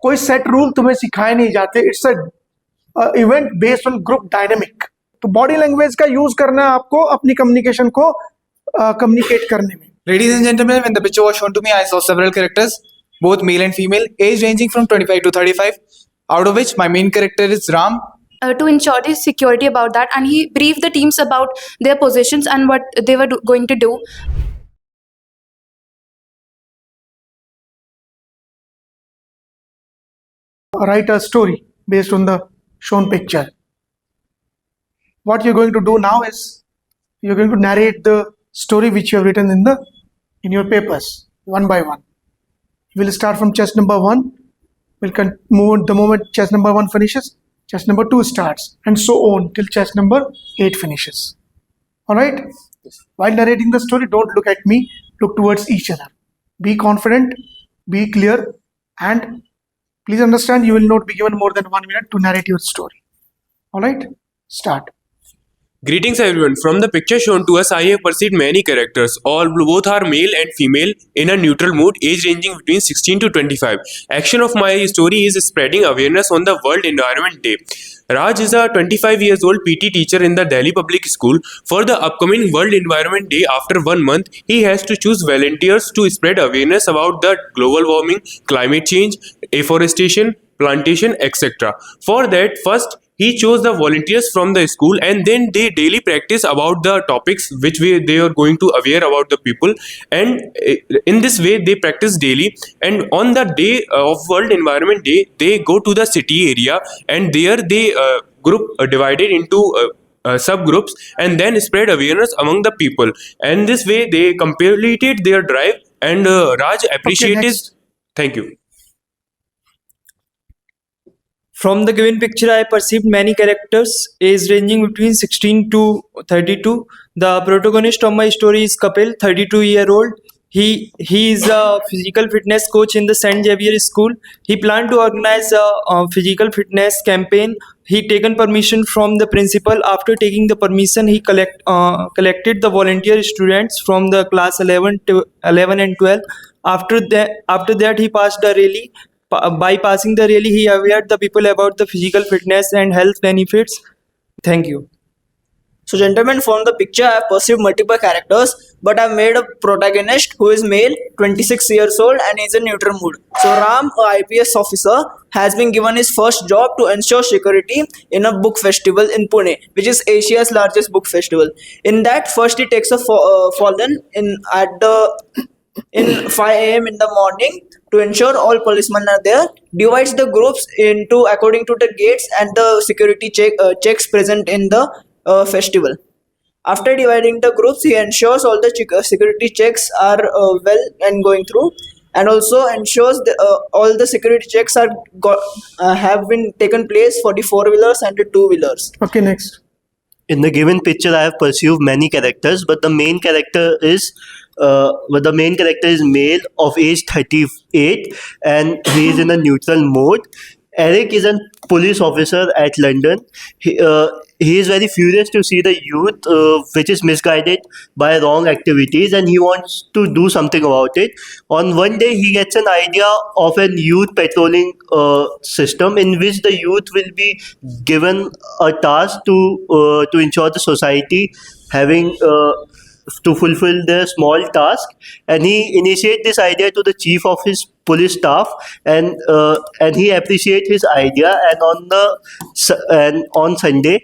कोई set rule तुम्हें सिखाए नहीं जाते. It's a event based on group dynamic. तो बॉडी लैंग्वेज का यूज करना है आपको अपनी कम्युनिकेशन को कम्युनिकेट करने में. Ladies and gentlemen, when the picture was shown to me, I saw several characters, both male and female, age ranging from 25 to 35, out of which my main character is Ram. To ensure the security about that, and he briefed the teams about their positions and what they were going to do. Write a story based on the shown picture. What you're going to do now is you're going to narrate the story which you have written in your papers one by one. We'll start from chest number 1. We'll move the moment chest number 1 finishes, chest number 2 starts, and so on till chest number 8 finishes. Alright? While narrating the story, don't look at me, look towards each other. Be confident, be clear, and please understand you will not be given more than 1 minute to narrate your story. Alright? Start. Greetings everyone. From the picture shown to us, I have perceived many characters. Both are male and female in a neutral mood, age ranging between 16 to 25. Action of my story is spreading awareness on the World Environment Day. Raj is a 25 years old PT teacher in the Delhi Public School. For the upcoming World Environment Day, after 1 month, he has to choose volunteers to spread awareness about the global warming, climate change, afforestation, plantation, etc. For that, first he chose the volunteers from the school, and then they daily practice about the topics which they are going to aware about the people, and in this way they practice daily. And on the day of World Environment Day, they go to the city area, and there they group divided into subgroups, and then spread awareness among the people, and this way they completed their drive. And Raj appreciated next. Thank you. From the given picture, I perceived many characters, age ranging between 16 to 32. The protagonist of my story is Kapil, 32-year-old. He is a physical fitness coach in the St. Xavier School. He planned to organize a physical fitness campaign. He taken permission from the principal. After taking the permission, he collected the volunteer students from the class 11 and 12. After that, he passed the rally. By passing the rally, he awared the people about the physical fitness and health benefits. Thank you. So gentlemen, from the picture I have perceived multiple characters, but I have made a protagonist who is male, 26 years old, and is in neutral mood. So Ram, a IPS officer, has been given his first job to ensure security in a book festival in Pune, which is Asia's largest book festival. In that, first he takes a fallen in 5 a.m. in the morning to ensure all policemen are there, divides the groups into according to the gates and the security checks present in the festival. After dividing the groups, he ensures all the security checks are well and going through, and also ensures all the security checks have been taken place for the 4-wheelers and the 2-wheelers. Okay, next. In the given picture, I have perceived many characters, but the main character is male of age 38, and he is in a neutral mode. Eric is a police officer at London. He is very furious to see the youth which is misguided by wrong activities, and he wants to do something about it. On one day, he gets an idea of a youth patrolling system in which the youth will be given a task to ensure the society having to fulfill their small task, and he initiate this idea to the chief of his police staff, and he appreciate his idea, and on Sunday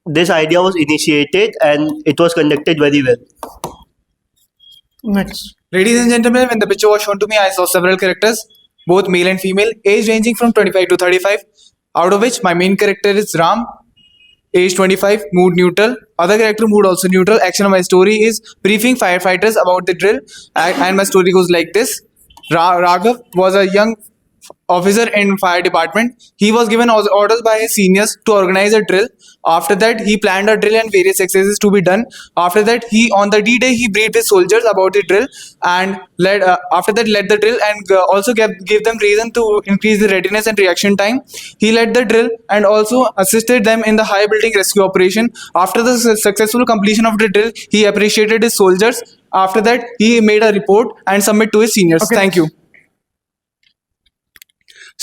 this idea was initiated and it was conducted very well. Next. Ladies and gentlemen, when the picture was shown to me, I saw several characters, both male and female, age ranging from 25 to 35, out of which my main character is Ram, age 25, mood neutral. Other character mood also neutral. Action of my story is briefing firefighters about the drill, and my story goes like this. Raghav was a young officer in fire department. He was given orders by his seniors to organize a drill. After that, he planned a drill and various exercises to be done. After that, on the D-Day, he briefed his soldiers about the drill, and led the drill, and also gave them reason to increase the readiness and reaction time. He led the drill and also assisted them in the high building rescue operation. After the successful completion of the drill, he appreciated his soldiers. After that, he made a report and submit to his seniors. Okay. Thank you.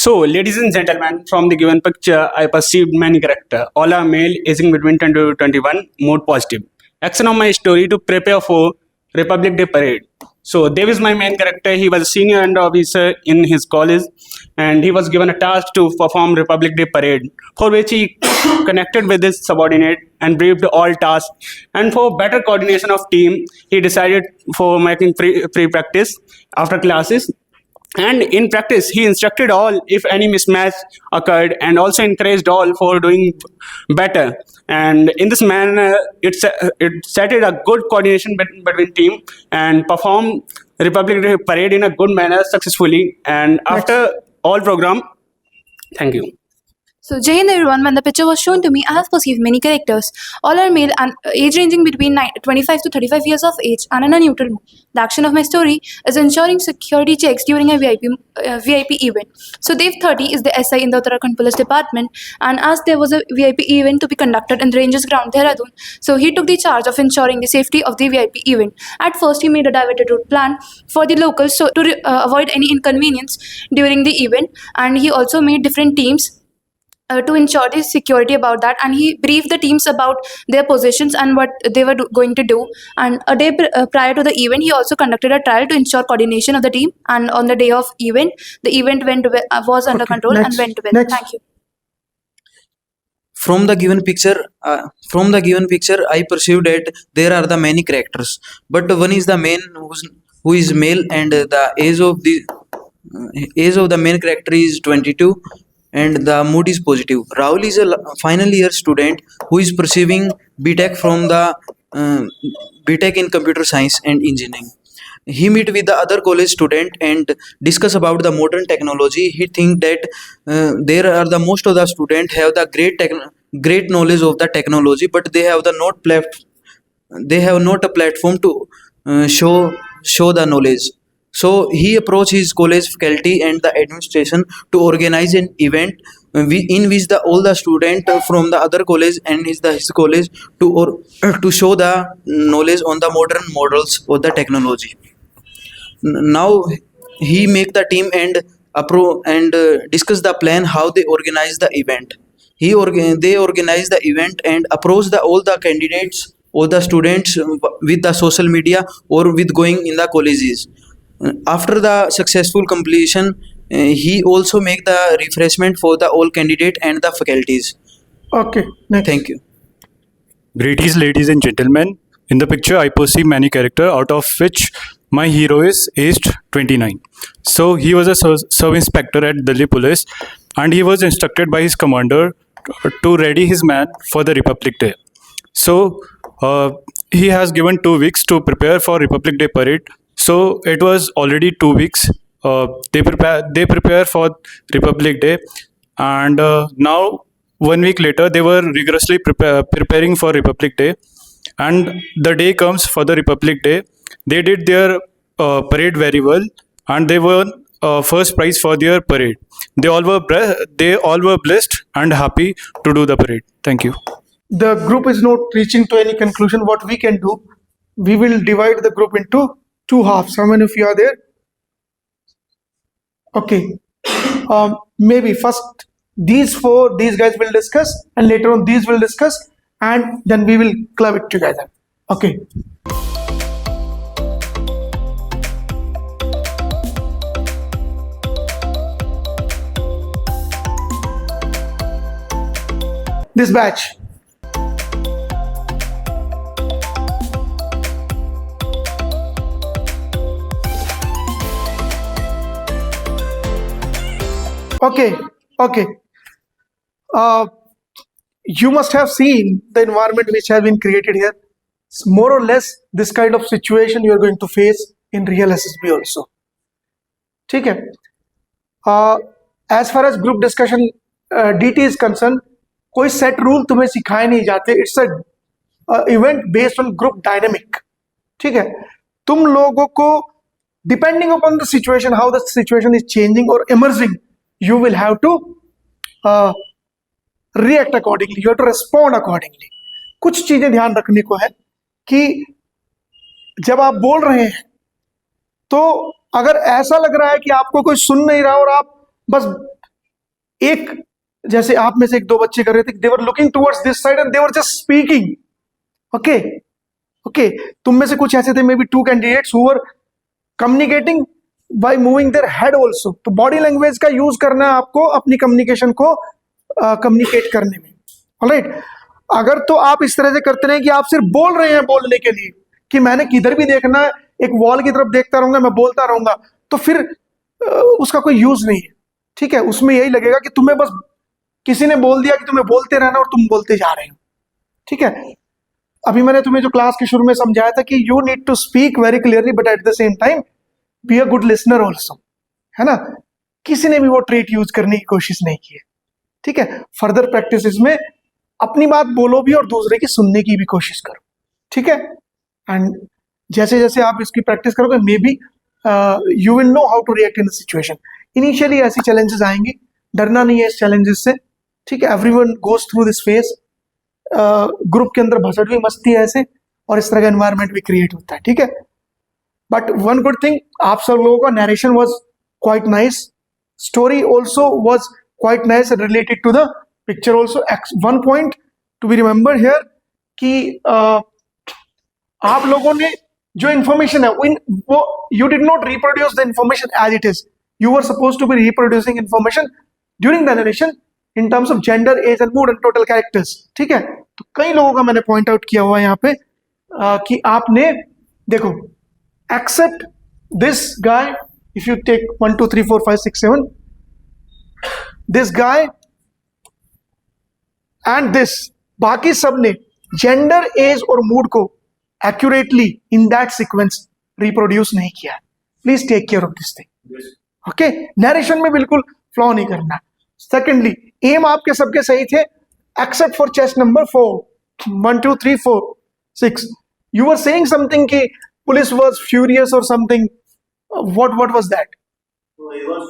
So, ladies and gentlemen, from the given picture, I perceived many characters. All are male, aging between 20 to 21, mood positive. Action of my story to prepare for Republic Day parade. So, Dev is my main character. He was a senior under officer in his college, and he was given a task to perform Republic Day parade, for which he connected with his subordinate and briefed all tasks. And for better coordination of team, he decided for making pre-practice after classes. And in practice, he instructed all if any mismatch occurred, and also encouraged all for doing better. And in this manner, it set a good coordination between team and performed Republic Day parade in a good manner successfully. And after all program, thank you. So, Jai Hind everyone, when the picture was shown to me, I have perceived many characters. All are male and age ranging between 25 to 35 years of age and in a neutral mood. The action of my story is ensuring security checks during a VIP event. So, Dev 30 is the SI in the Uttarakhand Police Department, and as there was a VIP event to be conducted in the Rangers ground, Dehradun, so he took the charge of ensuring the safety of the VIP event. At first, he made a diverted route plan for the locals so to avoid any inconvenience during the event, and he also made different teams to ensure the security about that, and he briefed the teams about their positions and what they were going to do. And a day prior to the event, he also conducted a trial to ensure coordination of the team, and on the day of event, the event was under Okay, control next, and went well. next. Thank you. From the given picture, I perceived that there are the many characters, but one is the main who is male, and the age of the main character is 22, and the mood is positive. Rahul is a final year student who is pursuing BTech from the BTech in computer science and engineering. He meet with the other college student and discuss about the modern technology. He think that there are the most of the student have the great knowledge of the technology, but they have not a platform to show the knowledge. So he approached his college faculty and the administration to organize an event in which all the student from the other college and his college to show the knowledge on the modern models of the technology. Now he make the team and discuss the plan how they organize the event. They organize the event and approach all the candidates or the students with the social media or with going in the colleges. After the successful completion, he also make the refreshment for the all candidate and the faculties. Okay, next. Thank you. Greetings, ladies and gentlemen. In the picture, I perceive many characters, out of which my hero is aged 29. So he was a sub-inspector at Delhi Police, and he was instructed by his commander to ready his man for the Republic Day. So he has given 2 weeks to prepare for Republic Day parade. So it was already 2 weeks. They prepare for Republic Day, and now 1 week later they were rigorously preparing for Republic Day. And the day comes for the Republic Day. They did their parade very well, and they won first prize for their parade. They all were blessed and happy to do the parade. Thank you. The group is not reaching to any conclusion. What we can do, we will divide the group into 2 halves. How many of you are there? Okay. Maybe first these guys will discuss, and later on these will discuss, and then we will club it together. Okay. This batch. Okay. You must have seen the environment which has been created here. It's more or less this kind of situation you are going to face in real SSB also. ठीक है. As far as group discussion DT is concerned, कोई set rule तुम्हें सिखाए नहीं जाते. It's a event based on group dynamic. ठीक है. तुम लोगों को depending upon the situation, how the situation is changing or emerging, you will have to react accordingly. You have to respond accordingly. कुछ चीजें ध्यान रखने को है कि जब आप बोल रहे हैं तो अगर ऐसा लग रहा है कि आपको कोई सुन नहीं रहा और आप बस एक जैसे आप में से एक दो बच्चे कर रहे थे, they were looking towards this side and they were just speaking. Okay okay, तुम में से कुछ ऐसे थे, maybe 2 candidates who were communicating by moving their head also. तो बॉडी लैंग्वेज का यूज करना है आपको अपनी कम्युनिकेशन को कम्युनिकेट करने में. ऑलराइट, अगर तो आप इस तरह से करते रहे कि आप सिर्फ बोल रहे हैं बोलने के लिए कि मैंने किधर भी देखना है, एक वॉल की तरफ देखता रहूंगा, मैं बोलता रहूंगा, तो फिर उसका कोई यूज नहीं है. ठीक है, उसमें यही लगेगा कि तुम्हें बस किसी ने बोल दिया कि तुम्हें बोलते रहना और तुम बोलते जा रहे हो. ठीक है, अभी मैंने तुम्हें जो क्लास के शुरू में समझाया था कि you need to speak very clearly but at the same time be a good listener also, है ना. किसी ने भी वो ट्रेट यूज करने की कोशिश नहीं की है. ठीक है, फर्दर प्रैक्टिस में अपनी बात बोलो भी और दूसरे की सुनने की भी कोशिश करो. ठीक है, एंड जैसे जैसे आप इसकी प्रैक्टिस करोगे maybe you will know how to react in the situation. Initially ऐसी चैलेंजेस आएंगी, डरना नहीं है इस चैलेंजेस से. ठीक है, everyone goes through this phase. Group के अंदर भसड़ भी मस्ती है ऐसे, और इस तरह का एनवायरनमेंट भी क्रिएट होता है. ठीक है, बट वन गुड थिंग, आप सब लोगों का narration was quite nice, story also was quite nice related to the picture also. One point to be remember here कि आप लोगों ने जो इंफॉर्मेशन है वो you did not reproduce the information as it is. You were suppose to be reproducing information during the narration in terms of gender, age and mood and total characters. ठीक है, तो कई लोगों का मैंने पॉइंट आउट किया हुआ है यहाँ पे कि आपने देखो, except this guy, if you take 1 2 3 4 5 6 7, this guy and this, बाकी सब ने जेंडर, एज और मूड को accurately in that sequence reproduce नहीं किया. Please take care of this thing. Okay, narration में बिल्कुल फ्लॉ नहीं करना. सेकेंडली, एम आपके सबके सही थे except for chest number 4, 1 2 3 4 6. You were saying something कि पुलिस वाज फ्यूरियस और something. What was that? He was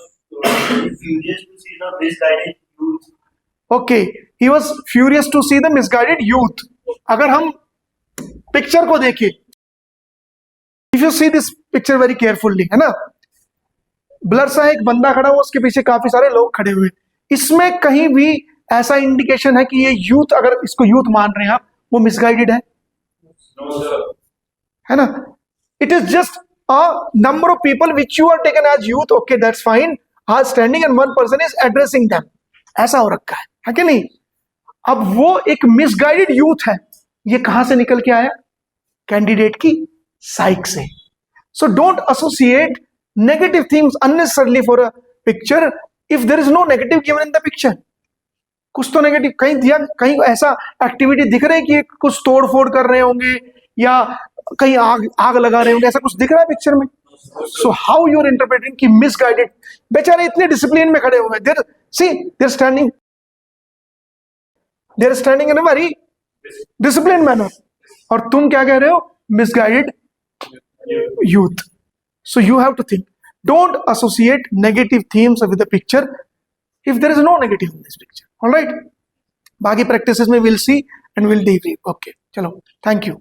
furious to see the misguided youth. Okay, he was furious to see the misguided youth. अगर हम picture को देखें, if you see this picture very carefully, है ना, blur सा एक बंदा खड़ा हुआ, उसके पीछे काफी सारे लोग खड़े हुए. इसमें कहीं भी ऐसा इंडिकेशन है कि ये यूथ, अगर इसको यूथ मान रहे हैं आप, वो मिसगाइडेड है? है ना. It is just a number of people which you are taken as youth. Okay, that's fine, are standing and one person is addressing them. ऐसा हो रखा है कि नहीं. अब वो एक मिसगाइडेड यूथ है, ये कहां से निकल के आया? कैंडिडेट की साइक से. So don't associate negative things unnecessarily for a picture if there is no negative given in the picture. कुछ तो नेगेटिव कहीं दिया, कहीं ऐसा एक्टिविटी दिख रहा है कि कुछ तोड़ फोड़ कर रहे होंगे या कहीं आग लगा रहे होंगे, ऐसा कुछ दिख रहा है पिक्चर में. So how you are interpreting कि मिसगाइडेड? बेचारे इतने डिसिप्लिन में खड़े हुए, they're standing in a very discipline manner, और तुम क्या कह रहे हो? Misguided youth. So you have to think, don't associate negative themes with the picture if there is no negative in this picture. All right, बाकी practices में we'll see and we'll debrief. Okay, चलो, thank you.